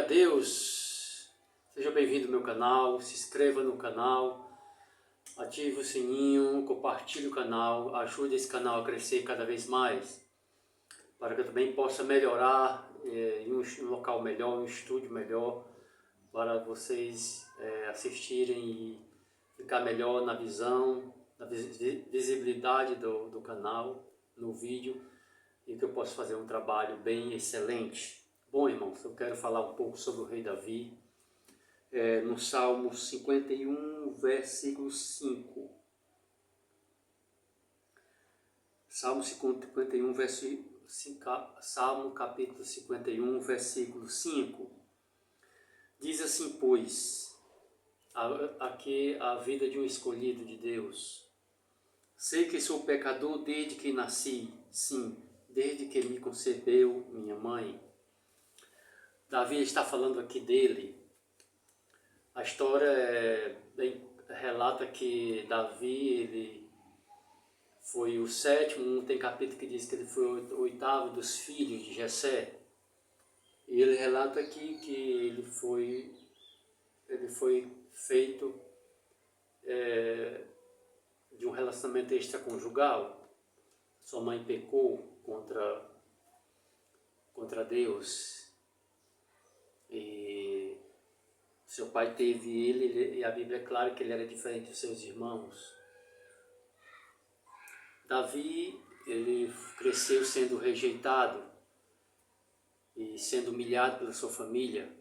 Deus, seja bem-vindo ao meu canal, se inscreva no canal, ative o sininho, compartilhe o canal, ajude esse canal a crescer cada vez mais, para que eu também possa melhorar em um local melhor, um estúdio melhor, para vocês assistirem e ficar melhor na visão, na visibilidade do canal, no vídeo, e que eu possa fazer um trabalho bem excelente. Bom, irmãos, eu quero falar um pouco sobre o rei Davi, no Salmo 51, versículo 5. Salmo 51, Salmo capítulo 51, versículo 5. Diz assim, pois, aqui a vida de um escolhido de Deus. Sei que sou pecador desde que nasci, sim, desde que me concebeu minha mãe. Davi está falando aqui dele. A história relata que Davi ele foi o sétimo, tem capítulo que diz que ele foi o oitavo dos filhos de Jessé. E ele relata aqui que ele foi feito de um relacionamento extraconjugal. Sua mãe pecou contra Deus. E seu pai teve ele, e a Bíblia é clara que ele era diferente dos seus irmãos. Davi, ele cresceu sendo rejeitado e sendo humilhado pela sua família.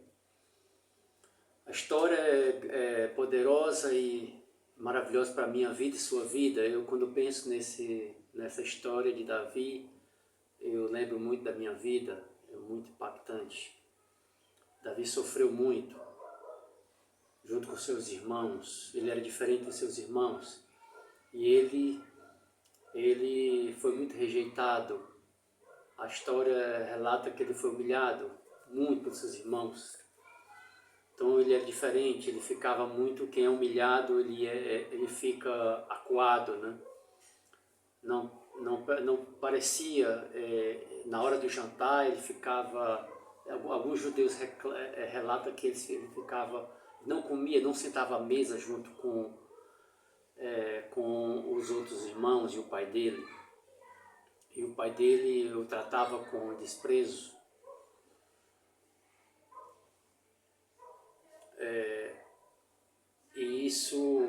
A história é poderosa e maravilhosa para a minha vida e sua vida. Quando penso nessa história de Davi, eu lembro muito da minha vida, é muito impactante. Davi sofreu muito, junto com seus irmãos. Ele era diferente dos seus irmãos. E ele foi muito rejeitado. A história relata que ele foi humilhado muito pelos seus irmãos. Então ele era diferente, ele ficava muito, quem é humilhado, ele fica acuado, né? Não parecia, na hora do jantar ele ficava, alguns judeus relatam que ele ficava, não comia, não sentava à mesa junto com os outros irmãos e o pai dele. E o pai dele o tratava com desprezo. E isso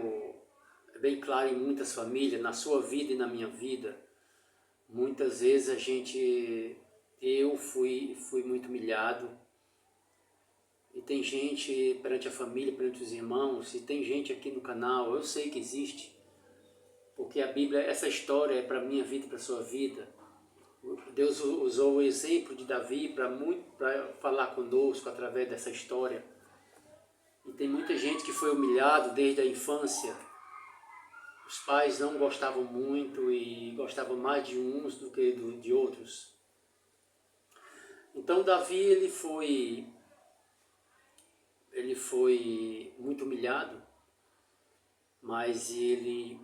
é bem claro em muitas famílias, na sua vida e na minha vida. Muitas vezes eu fui muito humilhado. E tem gente perante a família, perante os irmãos, e tem gente aqui no canal, eu sei que existe. Porque a Bíblia, essa história é para a minha vida e para a sua vida. Deus usou o exemplo de Davi para falar conosco através dessa história. E tem muita gente que foi humilhado desde a infância. Os pais não gostavam muito e gostavam mais de uns do que de outros. Então Davi ele foi muito humilhado, mas ele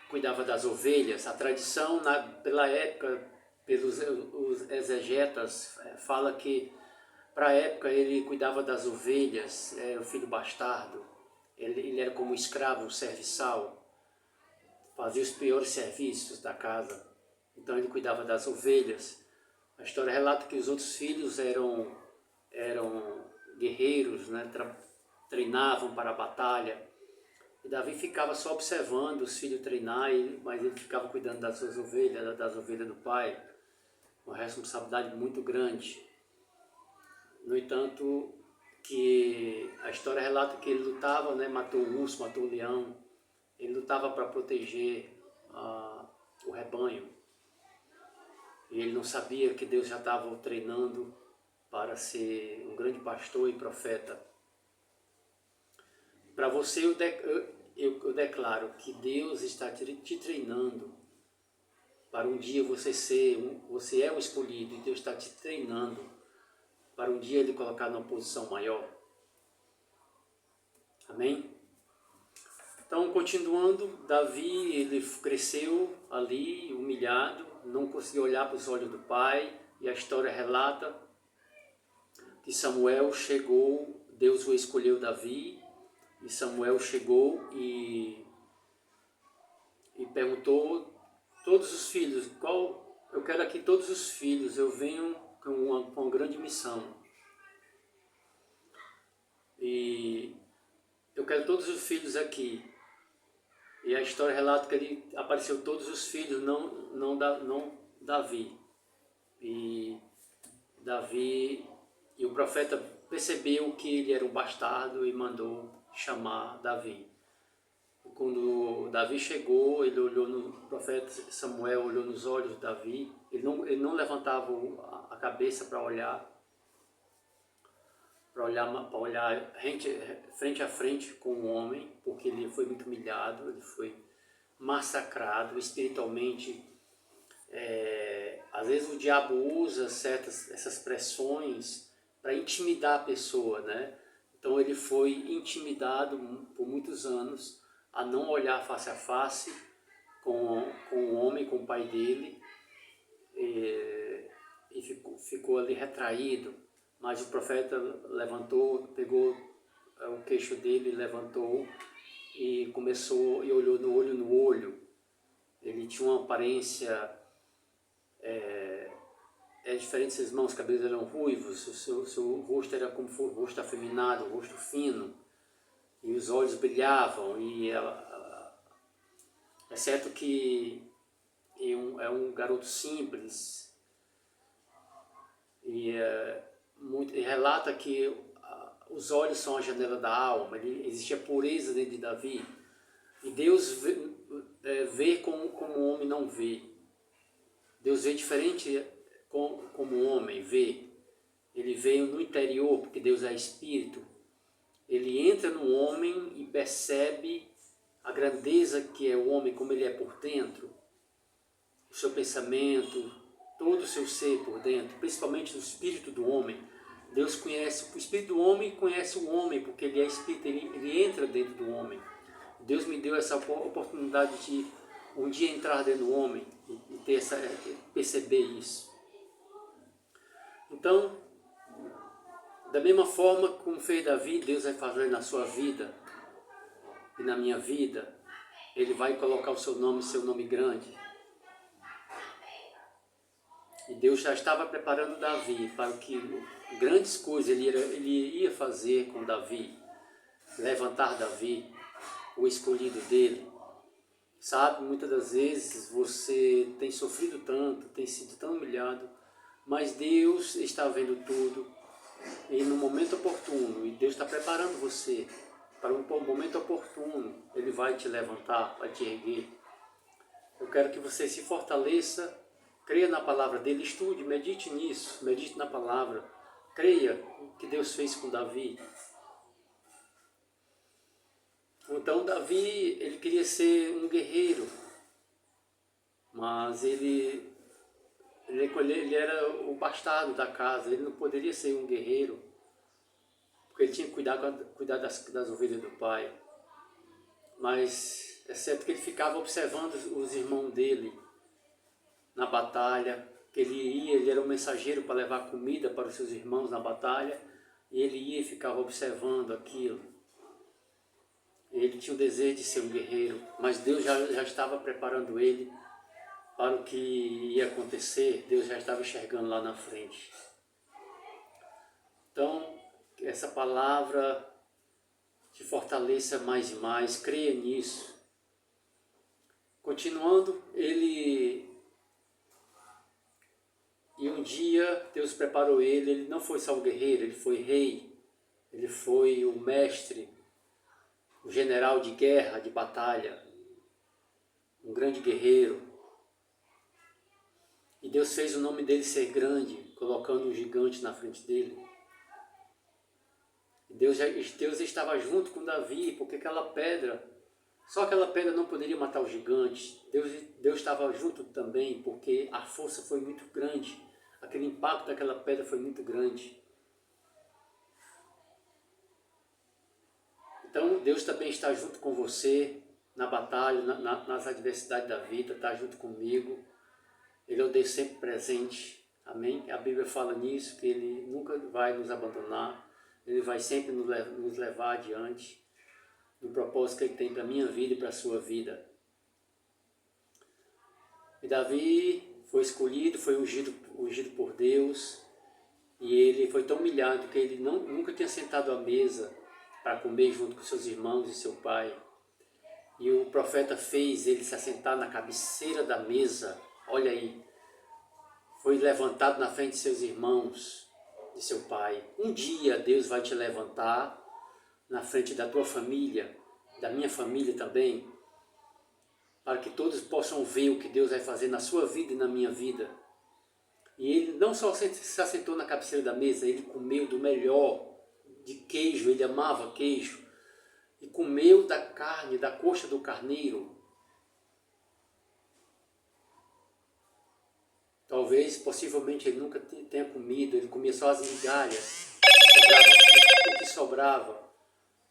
cuidava das ovelhas. A tradição, pela época, pelos os exegetas, fala que para a época ele cuidava das ovelhas, era o filho bastardo, ele era como um escravo, um serviçal, fazia os piores serviços da casa, então ele cuidava das ovelhas. A história relata que os outros filhos eram guerreiros, né? Treinavam para a batalha. E Davi ficava só observando os filhos treinar, mas ele ficava cuidando das suas ovelhas, das ovelhas do pai. Uma responsabilidade muito grande. No entanto, que a história relata que ele lutava, né, matou o urso, matou o leão. Ele lutava para proteger o rebanho. E ele não sabia que Deus já estava o treinando para ser um grande pastor e profeta. Para você, eu declaro que Deus está te treinando para um dia você é um escolhido, e Deus está te treinando para um dia Ele colocar numa posição maior. Amém? Então, continuando, Davi, ele cresceu ali, humilhado, não conseguia olhar para os olhos do pai, e a história relata E Samuel chegou, Deus o escolheu Davi, e Samuel chegou e perguntou todos os filhos, eu quero aqui todos os filhos, eu venho com uma grande missão. E eu quero todos os filhos aqui. E a história relata que ele apareceu todos os filhos, não Davi. E o profeta percebeu que ele era um bastardo e mandou chamar Davi. Quando Davi chegou, ele olhou no profeta Samuel, olhou nos olhos de Davi, ele não levantava a cabeça para olhar frente a frente com o homem, porque ele foi muito humilhado, ele foi massacrado espiritualmente. Às vezes o diabo usa essas pressões para intimidar a pessoa, né? Então ele foi intimidado por muitos anos a não olhar face a face com o homem, com o pai dele, e ficou ali retraído. Mas o profeta levantou, pegou o queixo dele, levantou e começou e olhou no olho. Ele tinha uma aparência diferente, seus mãos, cabelos eram ruivos, o seu rosto era como o rosto afeminado, o rosto fino, e os olhos brilhavam. E é certo que é um garoto simples, e relata que os olhos são a janela da alma, existia pureza dentro de Davi, e Deus vê como o homem não vê. Deus vê diferente como o homem vê. Ele veio no interior, porque Deus é espírito. Ele entra no homem e percebe a grandeza que é o homem, como ele é por dentro, o seu pensamento, todo o seu ser por dentro, principalmente o espírito do homem. Deus conhece, o espírito do homem conhece o homem, porque ele é espírito, ele entra dentro do homem. Deus me deu essa oportunidade de um dia entrar dentro do homem e perceber isso. Então, da mesma forma como fez Davi, Deus vai fazer na sua vida e na minha vida. Ele vai colocar o seu nome grande. E Deus já estava preparando Davi para que grandes coisas ele ia fazer com Davi, levantar Davi, o escolhido dele. Sabe, muitas das vezes você tem sofrido tanto, tem sido tão humilhado, mas Deus está vendo tudo e no momento oportuno, e Deus está preparando você para um momento oportuno, Ele vai te levantar, vai te erguer. Eu quero que você se fortaleça, creia na palavra dele, estude, medite nisso, medite na palavra, creia o que Deus fez com Davi. Então Davi, ele queria ser um guerreiro, mas ele era o bastardo da casa, ele não poderia ser um guerreiro, porque ele tinha que cuidar das ovelhas do pai. Mas é certo que ele ficava observando os irmãos dele na batalha, que ele era um mensageiro para levar comida para os seus irmãos na batalha, e ele ia e ficava observando aquilo. Ele tinha o desejo de ser um guerreiro, mas Deus já estava preparando ele para o que ia acontecer. Deus já estava enxergando lá na frente. Então, que essa palavra te fortaleça mais e mais, creia nisso. Continuando, e um dia Deus preparou ele não foi só um guerreiro, ele foi rei, ele foi o mestre, o general de guerra, de batalha, um grande guerreiro. E Deus fez o nome dele ser grande, colocando um gigante na frente dele. Deus estava junto com Davi, porque só aquela pedra não poderia matar o gigante. Deus estava junto também, porque a força foi muito grande. Aquele impacto daquela pedra foi muito grande. Então Deus também está junto com você na batalha, nas adversidades da vida, está junto comigo. Ele é o Deus sempre presente. Amém? A Bíblia fala nisso, que Ele nunca vai nos abandonar, Ele vai sempre nos levar adiante, no propósito que Ele tem para a minha vida e para a sua vida. E Davi foi escolhido, foi ungido por Deus, e ele foi tão humilhado que ele nunca tinha sentado à mesa para comer junto com seus irmãos e seu pai. E o profeta fez ele se assentar na cabeceira da mesa. Olha aí, foi levantado na frente de seus irmãos, de seu pai. Um dia Deus vai te levantar na frente da tua família, da minha família também, para que todos possam ver o que Deus vai fazer na sua vida e na minha vida. E ele não só se assentou na cabeceira da mesa, ele comeu do melhor de queijo, ele amava queijo, e comeu da carne, da coxa do carneiro. Talvez, possivelmente, ele nunca tenha comido, ele comia só as migalhas,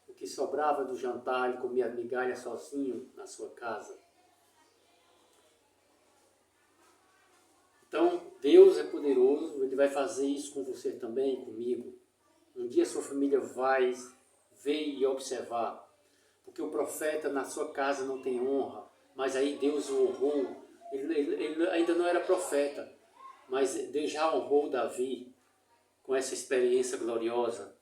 o que sobrava do jantar, ele comia as migalhas sozinho na sua casa. Então, Deus é poderoso, Ele vai fazer isso com você também, comigo. Um dia sua família vai ver e observar, porque o profeta na sua casa não tem honra, mas aí Deus o honrou. Ele ainda não era profeta, mas Deus já honrou Davi com essa experiência gloriosa.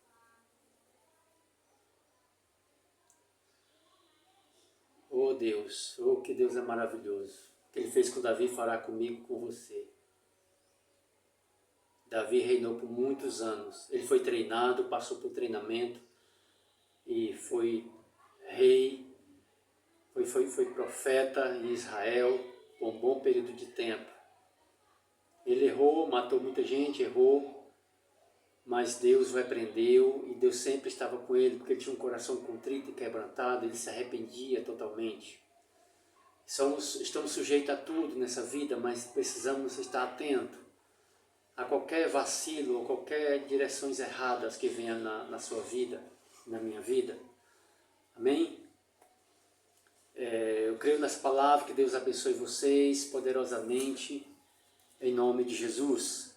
Oh Deus, oh que Deus é maravilhoso. O que Ele fez com Davi fará comigo, com você. Davi reinou por muitos anos. Ele foi treinado, passou por treinamento e foi rei, foi profeta em Israel por um bom período de tempo. Ele errou, matou muita gente, errou, mas Deus o repreendeu e Deus sempre estava com ele, porque ele tinha um coração contrito e quebrantado, ele se arrependia totalmente. Estamos sujeitos a tudo nessa vida, mas precisamos estar atentos a qualquer vacilo ou qualquer direções erradas que venham na sua vida, na minha vida. Amém? Eu creio nessa palavra, que Deus abençoe vocês poderosamente, em nome de Jesus.